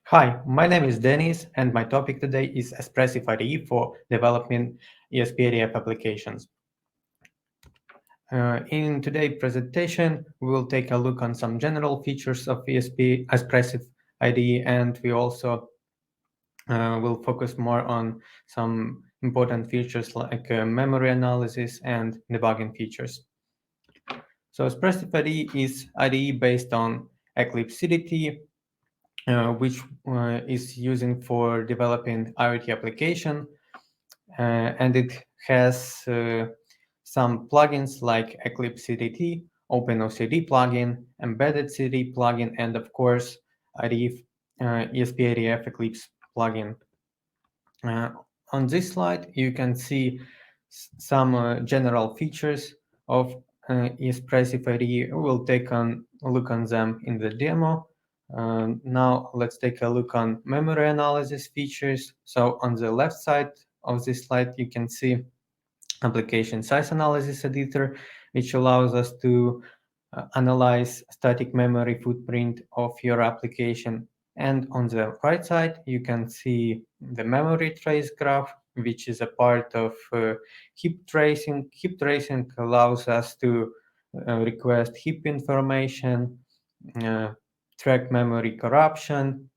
Hi, my name is Denis, and my topic today is Espressif IDE for developing ESP IDF applications. In today's presentation, we will take a look on some general features of ESP Espressif IDE, and we also will focus more on some important features like memory analysis and debugging features. So Espressif IDE is IDE based on Eclipse CDT, which is using for developing IoT application, and it has some plugins like Eclipse CDT, OpenOCD plugin, Embedded CD plugin, and of course IDF, ESP IDF Eclipse plugin. On this slide, you can see some general features of Espressif IDE. We'll take a look on them in the demo. Now let's take a look on memory analysis features. So on the left side of this slide, you can see application size analysis editor, which allows us to analyze static memory footprint of your application. And on the right side, you can see the memory trace graph, which is a part of heap tracing. Heap tracing allows us to request heap information, uh, track memory corruption,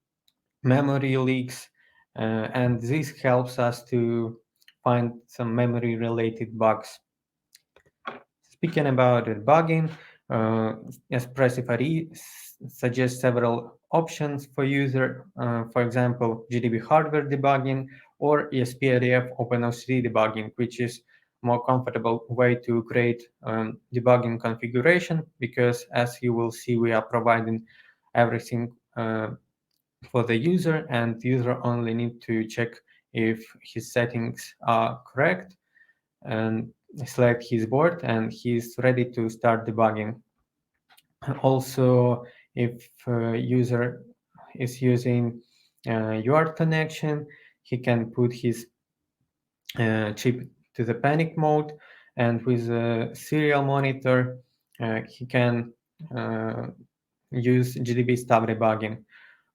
memory leaks, and this helps us to find some memory related bugs. Speaking about debugging, Espressif IDE suggests several options for user, for example, GDB hardware debugging or ESP IDF OpenOCD debugging, which is more comfortable way to create debugging configuration, because as you will see, we are providing everything for the user, and user only need to check if his settings are correct and select his board, and he's ready to start debugging. Also, if user is using UART connection, he can put his chip to the panic mode, and with a serial monitor, he can use GDB stub debugging.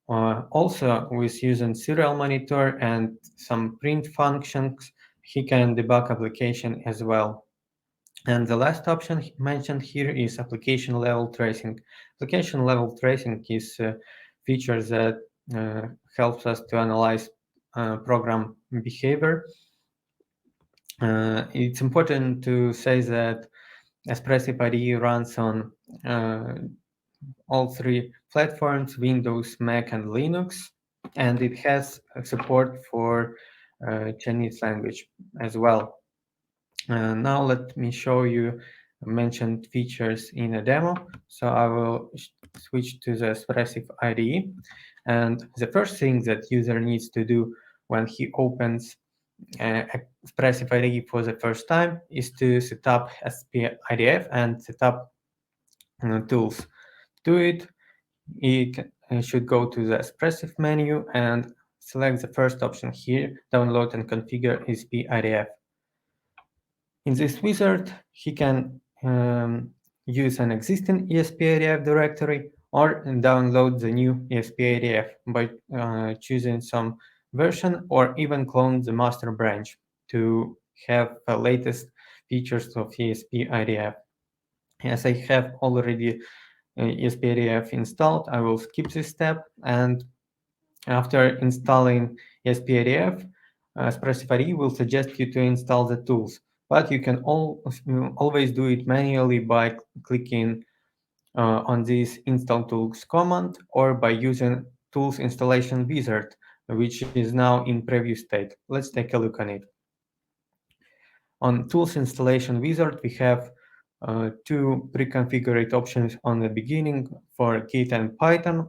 Also, with using serial monitor and some print functions, he can debug application as well. And the last option mentioned here is application level tracing. Application level tracing is a feature that helps us to analyze program behavior. It's important to say that Espressif IDE runs on all three platforms, Windows, Mac, and Linux, and it has support for Chinese language as well. Now let me show you mentioned features in a demo. So I will switch to the Espressif IDE. And the first thing that user needs to do when he opens Espressif IDE for the first time is to set up ESP IDF and set up tools. To it, he should go to the Espressif menu and select the first option here, download and configure ESP IDF. In this wizard, he can use an existing ESP IDF directory or download the new ESP IDF by choosing some version, or even clone the master branch to have the latest features of ESP IDF. As I have already ESP IDF installed, I will skip this step, and after installing ESP IDF, Espressif IDE will suggest you to install the tools, but you can always do it manually by clicking on this install tools command, or by using tools installation wizard, which is now in preview state. Let's take a look on it. On tools installation wizard, we have two pre-configured options on the beginning for Git and Python.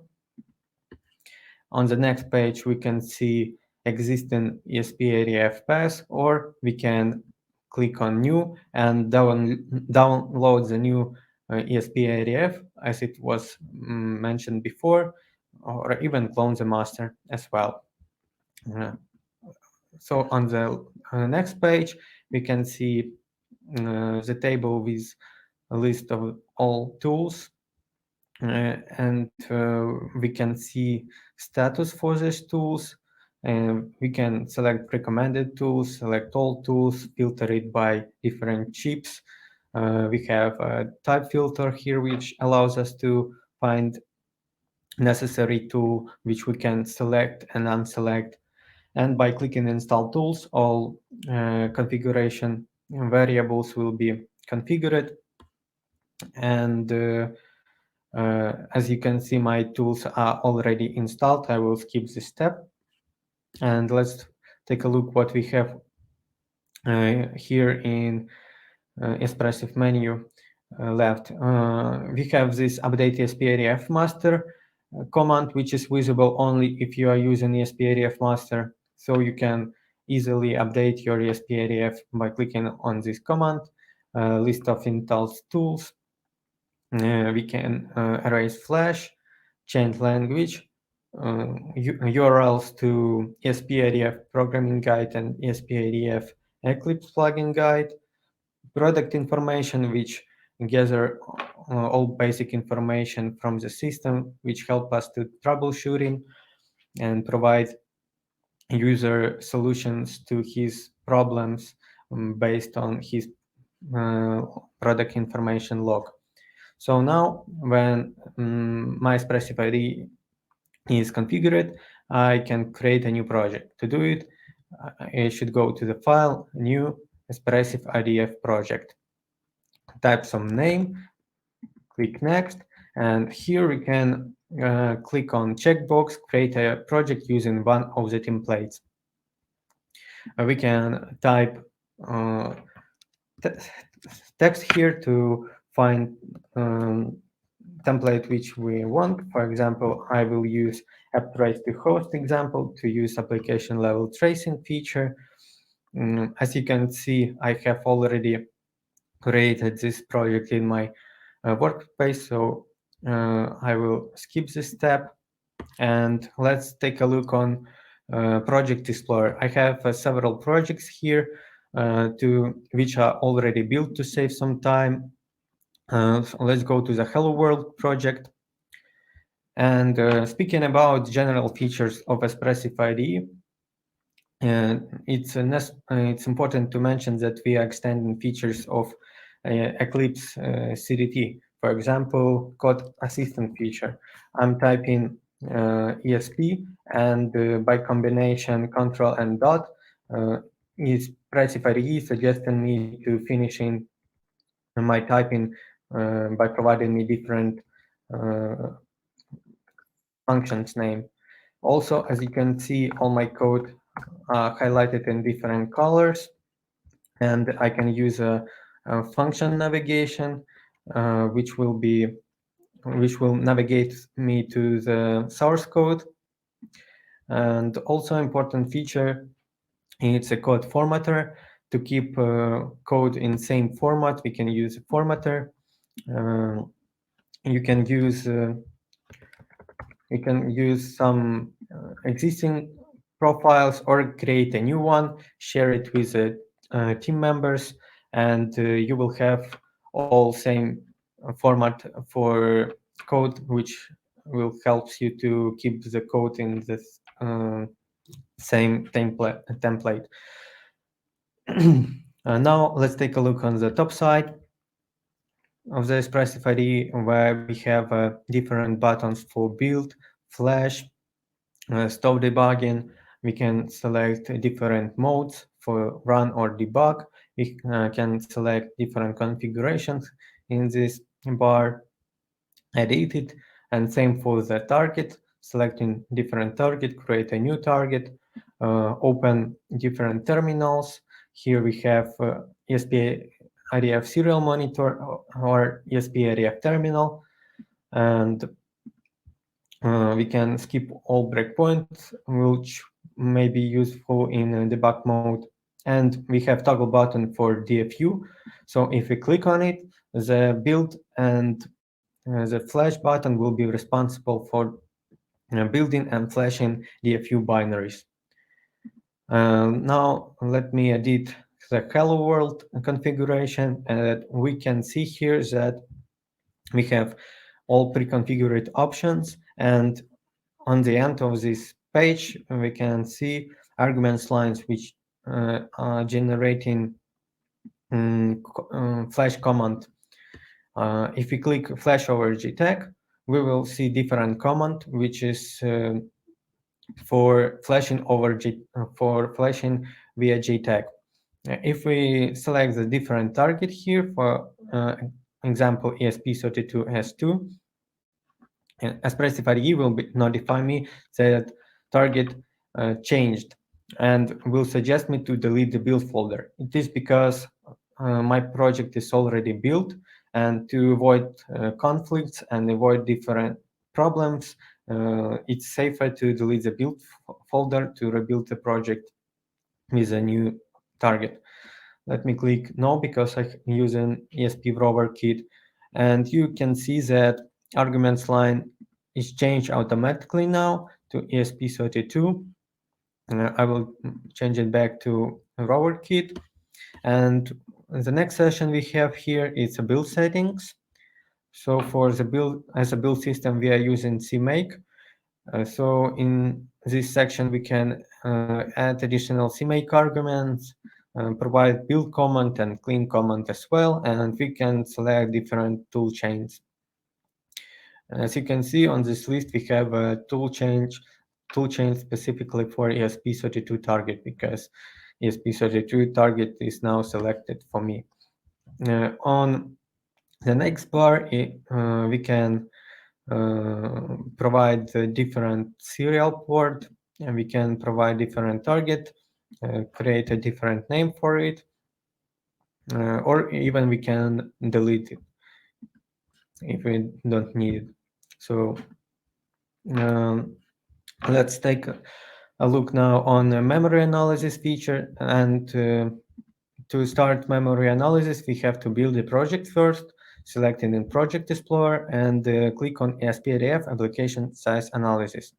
On the next page, we can see existing ESP IDF path, or we can click on new and download the new ESP IDF as it was mentioned before, or even clone the master as well. So on the next page, we can see the table with a list of all tools and we can see status for these tools. We can select recommended tools, select all tools, filter it by different chips. We have a type filter here, which allows us to find necessary tool which we can select and unselect. And by clicking install tools, all configuration variables will be configured. And as you can see, my tools are already installed. I will skip this step. And let's take a look what we have here in Espressif menu left. We have this update ESP IDF master command, which is visible only if you are using ESP IDF master. So you can easily update your ESP IDF by clicking on this command. List of installs tools. We can erase flash, change language, URLs to ESP IDF programming guide and ESP IDF Eclipse plugin guide, product information, which gather all basic information from the system, which help us to troubleshooting and provide user solutions to his problems based on his product information log. So now when my Espressif IDE is configured, I can create a new project. To do it, I should go to the file, new Espressif IDF project. Type some name, click next, and here we can click on checkbox, create a project using one of the templates. We can type text here to find template which we want. For example, I will use app trace to host example to use application level tracing feature. As you can see, I have already created this project in my workspace, so I will skip this step and let's take a look on Project Explorer. I have several projects here which are already built to save some time. So let's go to the Hello World project. And speaking about general features of Espressif IDE, it's important to mention that we are extending features of Eclipse CDT. For example, code assistant feature. I'm typing ESP, and by combination control and dot, Espressif IDE suggesting me to finishing my typing by providing me different functions name. Also, as you can see, all my code highlighted in different colors, and I can use a function navigation, which will navigate me to the source code. And also important feature, it's a code formatter. To keep code in same format, we can use a formatter. You can use some existing profiles or create a new one, share it with team members, and you will have all same format for code, which will help you to keep the code in this same template. Now let's take a look on the top side of the Espressif IDE, where we have different buttons for build, flash, stop debugging. We can select different modes for run or debug. We can select different configurations in this bar, edit it, and same for the target, selecting different target, create a new target, open different terminals. Here we have ESP IDF serial monitor or ESP IDF terminal, and we can skip all breakpoints, which may be useful in debug mode. And we have toggle button for DFU. So if we click on it, the build and the flash button will be responsible for building and flashing DFU binaries. Now let me edit the Hello World configuration, and we can see here that we have all pre-configured options, and on the end of this page we can see arguments lines which are generating flash command. If we click flash over GTAG, we will see different command which is for flashing via GTAG. If we select the different target here, for example ESP32S2, Espressif IDE will notify me that target changed and will suggest me to delete the build folder. It is because my project is already built, and to avoid conflicts and avoid different problems, it's safer to delete the build folder to rebuild the project with a new target. Let me click no because I'm using ESP rover kit, and you can see that arguments line is changed automatically now to ESP32. I will change it back to rover kit, and the next session we have here is a build settings. So for the build, as a build system, we are using CMake. So in this section, we can add additional CMake arguments, provide build command and clean command as well, and we can select different tool chains. As you can see on this list, we have a tool chain specifically for ESP32 target, because ESP32 target is now selected for me. On the next bar, we can provide a different serial port, and we can provide different target, create a different name for it, or even we can delete it if we don't need it. So let's take a look now on the memory analysis feature. And to start memory analysis, we have to build a project first, selecting in Project Explorer, and click on ESP IDF Application Size Analysis.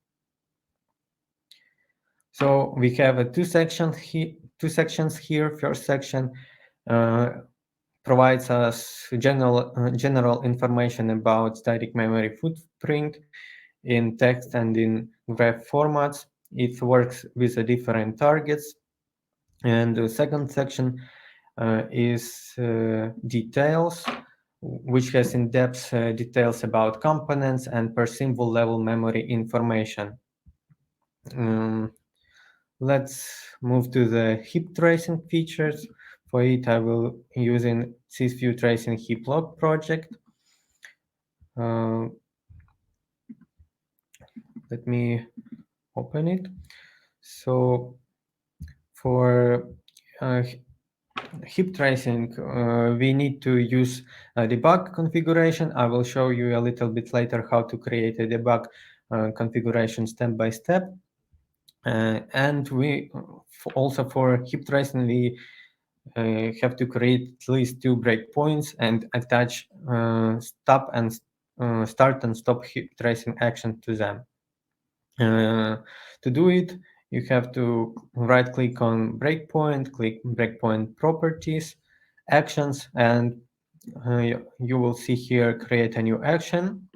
So we have two sections here. First section provides us general information about static memory footprint in text and in graph formats. It works with the different targets. And the second section is details, which has in-depth details about components and per symbol level memory information. Let's move to the heap tracing features. For it, I will using sysview tracing heap log project. Let me open it. So for heap tracing, we need to use a debug configuration. I will show you a little bit later how to create a debug configuration step by step. And we also for heap tracing, we have to create at least 2 breakpoints and attach stop and start and stop heap tracing action to them. To do it, you have to right click on breakpoint, click breakpoint properties, actions, and you will see here create a new action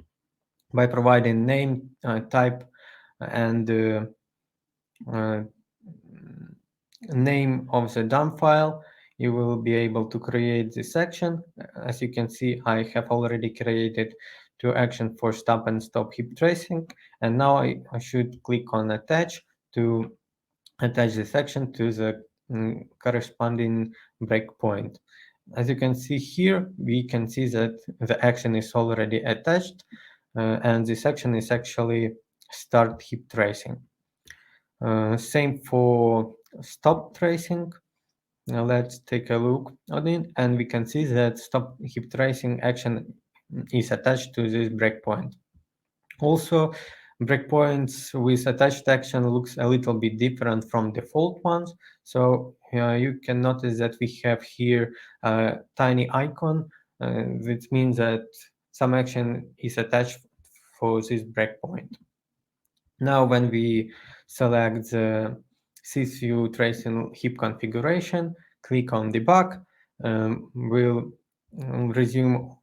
by providing name, type, and name of the dump file. You will be able to create this action. As you can see, I have already created 2 actions for stop and stop heap tracing, and now I should click on attach to attach this action to the corresponding breakpoint. As you can see here, we can see that the action is already attached, and this action is actually start heap tracing. Same for stop tracing. Now let's take a look on it, and we can see that stop heap tracing action is attached to this breakpoint. Also, breakpoints with attached action looks a little bit different from default ones. So you can notice that we have here a tiny icon, which means that some action is attached for this breakpoint. Now, when we select the sysview tracing heap configuration, click on debug, we'll resume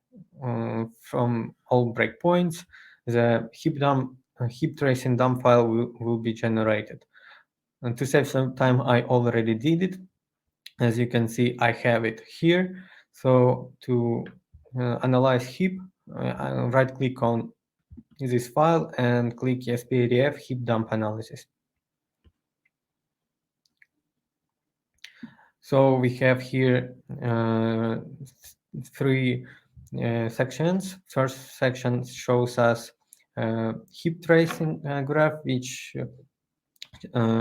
from all breakpoints, the heap trace and dump file will be generated. And to save some time, I already did it. As you can see, I have it here. So to analyze heap, I'll right-click on this file and click ESP IDF heap dump analysis. So we have here three sections. First section shows us heap tracing graph, which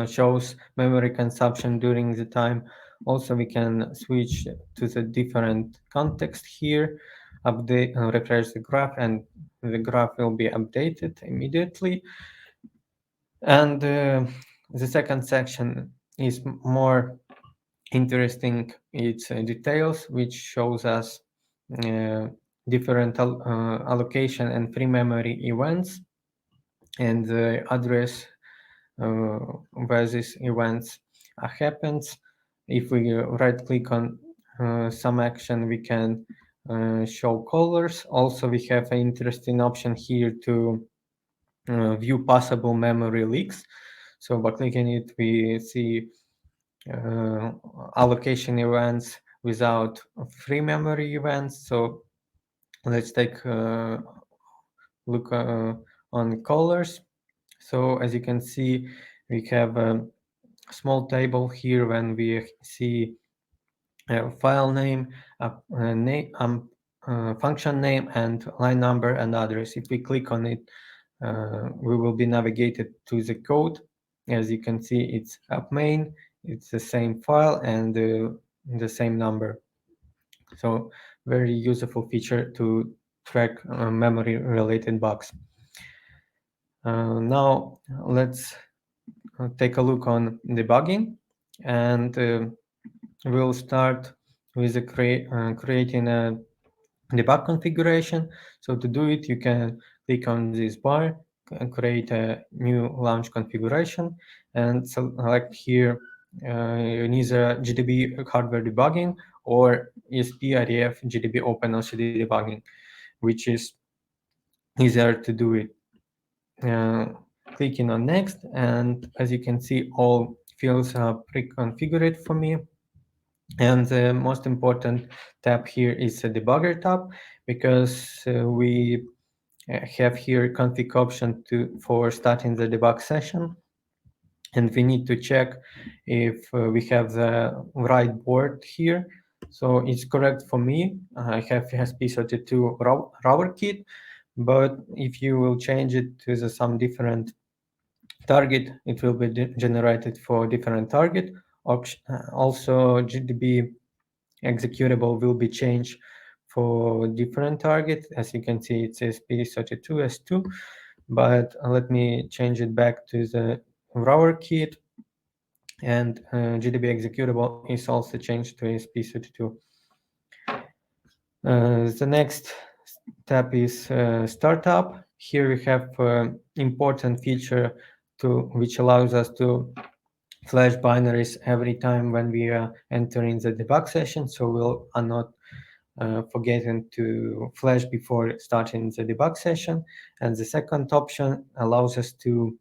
shows memory consumption during the time. Also, we can switch to the different context here, update, refresh the graph, and the graph will be updated immediately. And the second section is more interesting. It's details, which shows us different allocation and free memory events and the address where these events happens. If we right click on some action, we can show colors. Also, we have an interesting option here to view possible memory leaks. So by clicking it, we see allocation events without free memory events. So let's take a look on colors. So as you can see, we have a small table here when we see file name, function name, and line number and address. If we click on it, we will be navigated to the code. As you can see, it's up main, it's the same file and the same number. So very useful feature to track memory related bugs. Now let's take a look on debugging, and we'll start with creating a debug configuration. So to do it, you can click on this bar and create a new launch configuration and select here either GDB hardware debugging or ESP IDF GDB OpenLCD debugging, which is easier to do it. Clicking on next, and as you can see, all fields are pre-configured for me. And the most important tab here is the debugger tab, because we have here config option for starting the debug session, and we need to check if we have the right board here. So it's correct for me. I have ESP32 router kit, but if you will change it to some different target, it will be generated for different target. Also, GDB executable will be changed for different target. As you can see, it's ESP32 S2, but let me change it back to the router kit, and GDB executable is also changed to ESP32. The next step is startup. Here we have important feature which allows us to flash binaries every time when we are entering the debug session. So we're not forgetting to flash before starting the debug session. And the second option allows us to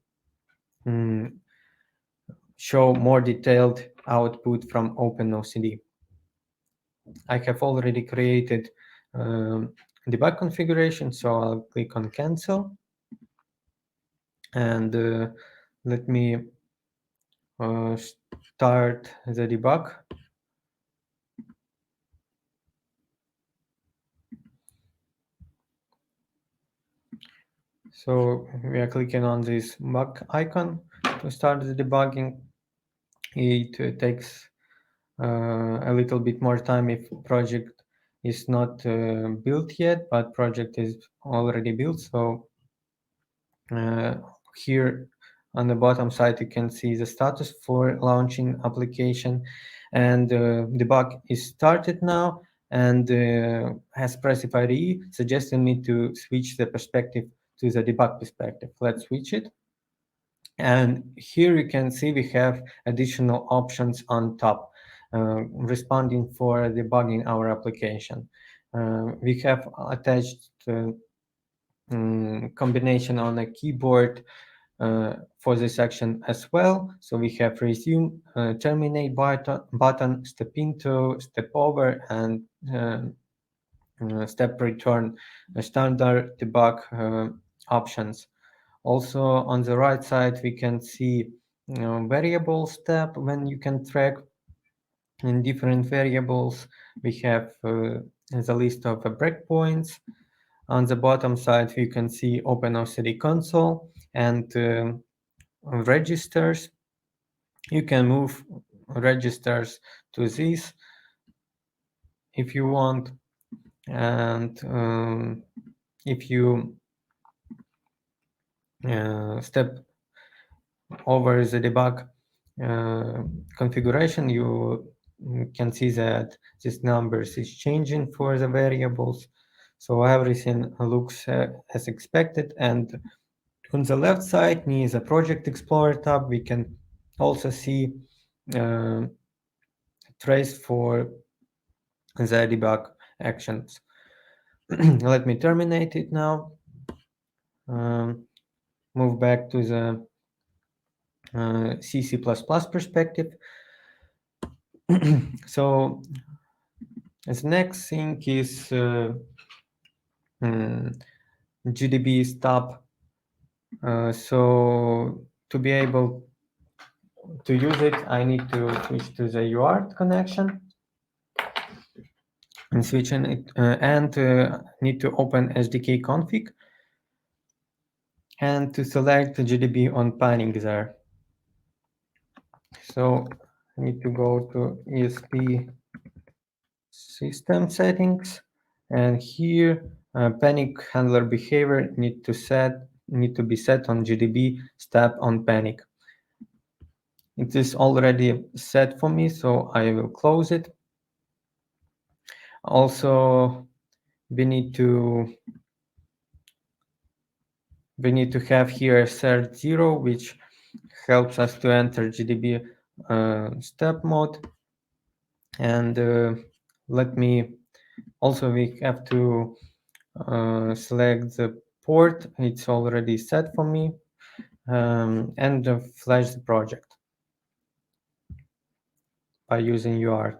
show more detailed output from OpenOCD. I have already created debug configuration, so I'll click on cancel, and let me start the debug. So we are clicking on this bug icon to start the debugging. It takes a little bit more time if project is not built yet, but project is already built. So here on the bottom side, you can see the status for launching application, and debug is started now, and Espressif IDE suggested me to switch the perspective to the debug perspective. Let's switch it. And here you can see we have additional options on top, responding for debugging our application. We have attached combination on a keyboard for this action as well. So we have resume, terminate button, step into, step over, and step return, standard debug options. Also on the right side, we can see variable step when you can track in different variables. We have the list of breakpoints. On the bottom side, you can see OpenOCD console and registers. You can move registers to this if you want. And if you step over the debug configuration, you can see that this numbers is changing for the variables. So everything looks as expected. And on the left side, near the Project Explorer tab, we can also see trace for the debug actions. Let me terminate it now. Move back to the C++ perspective. So the next thing is GDB stub. So to be able to use it, I need to switch to the UART connection and switching it and need to open SDK config and to select the GDB on panning there. So I need to go to ESP system settings, and here panic handler behavior need to be set on GDB step on panic. It is already set for me, so I will close it. Also, we need to have here cert 0, which helps us to enter GDB step mode. And let me also, we have to select the port. It's already set for me, and flash the project by using UART.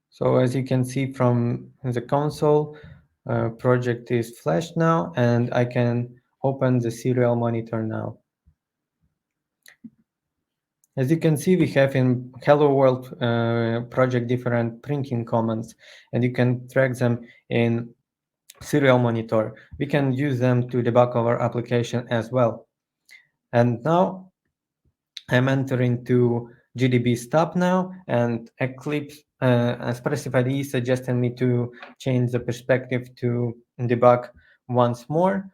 So as you can see from the console, project is flashed now, and I can open the serial monitor now. As you can see, we have in Hello World project different printing commands, and you can track them in serial monitor. We can use them to debug our application as well. And now I'm entering to GDB stub now, and Eclipse Espressif IDE suggested me to change the perspective to debug once more.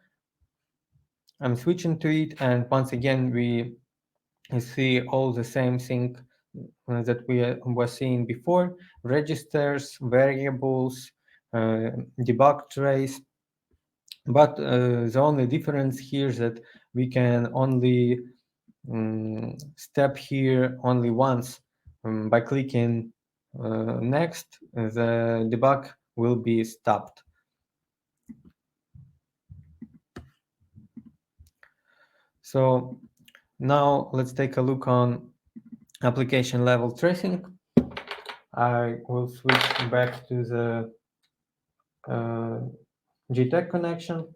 I'm switching to it, and once again we see all the same thing that we were seeing before: registers, variables, debug trace. But the only difference here is that we can only step here only once. By clicking next, the debug will be stopped. So now let's take a look on application level tracing. I will switch back to the GTEC connection.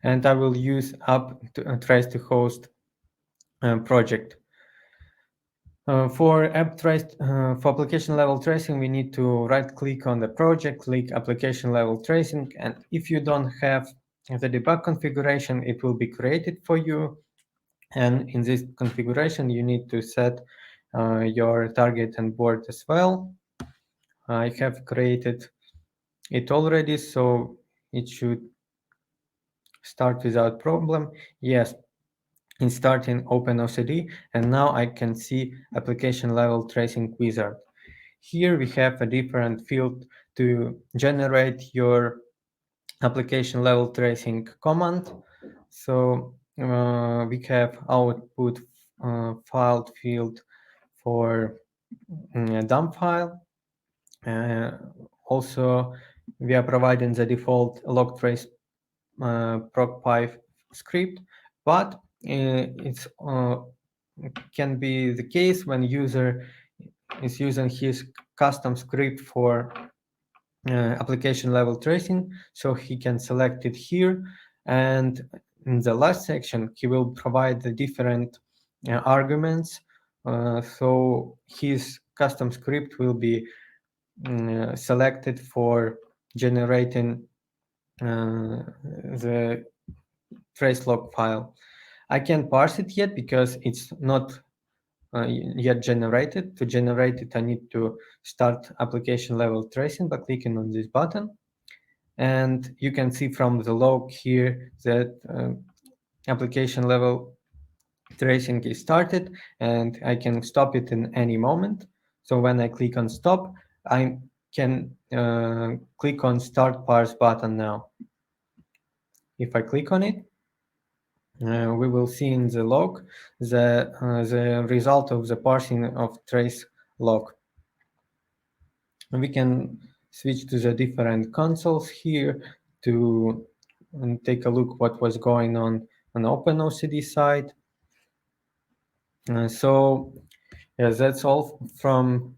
And I will use app to trace to host project. For application level tracing, we need to right click on the project, click application level tracing, and if you don't have the debug configuration, it will be created for you. And in this configuration, you need to set your target and board as well. I have created it already, so it should start without problem. Yes, in starting OpenOCD, and now I can see application level tracing wizard. Here we have a different field to generate your application level tracing command. So we have output file field for a dump file. Also, we are providing the default log trace procpy script, but it's can be the case when user is using his custom script for application level tracing, so he can select it here, and in the last section he will provide the different arguments, so his custom script will be selected for generating the trace log file. I can't parse it yet because it's not yet generated. To generate it, I need to start application level tracing by clicking on this button. And you can see from the log here that application level tracing is started, and I can stop it in any moment. So when I click on stop, I can click on start parse button now. If I click on it, we will see in the log the result of the parsing of trace log. And we can switch to the different consoles here to take a look what was going on OpenOCD side. So yeah, that's all from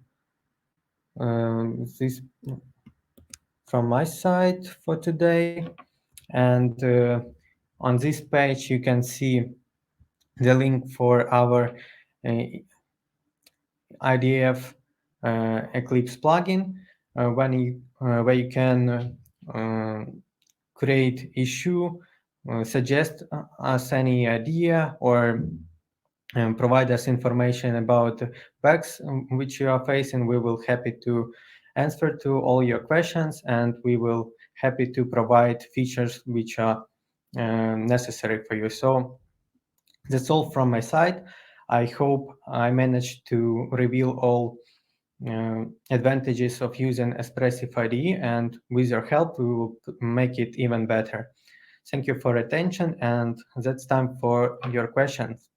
from my side for today. And on this page, you can see the link for our IDF Eclipse plugin, where you can create issue, suggest us any idea, or provide us information about bugs which you are facing. We will happy to answer to all your questions, and we will happy to provide features which are necessary for you. So that's all from my side. I hope I managed to reveal all advantages of using Espressif IDE, and with your help, we will make it even better. Thank you for attention, and that's time for your questions.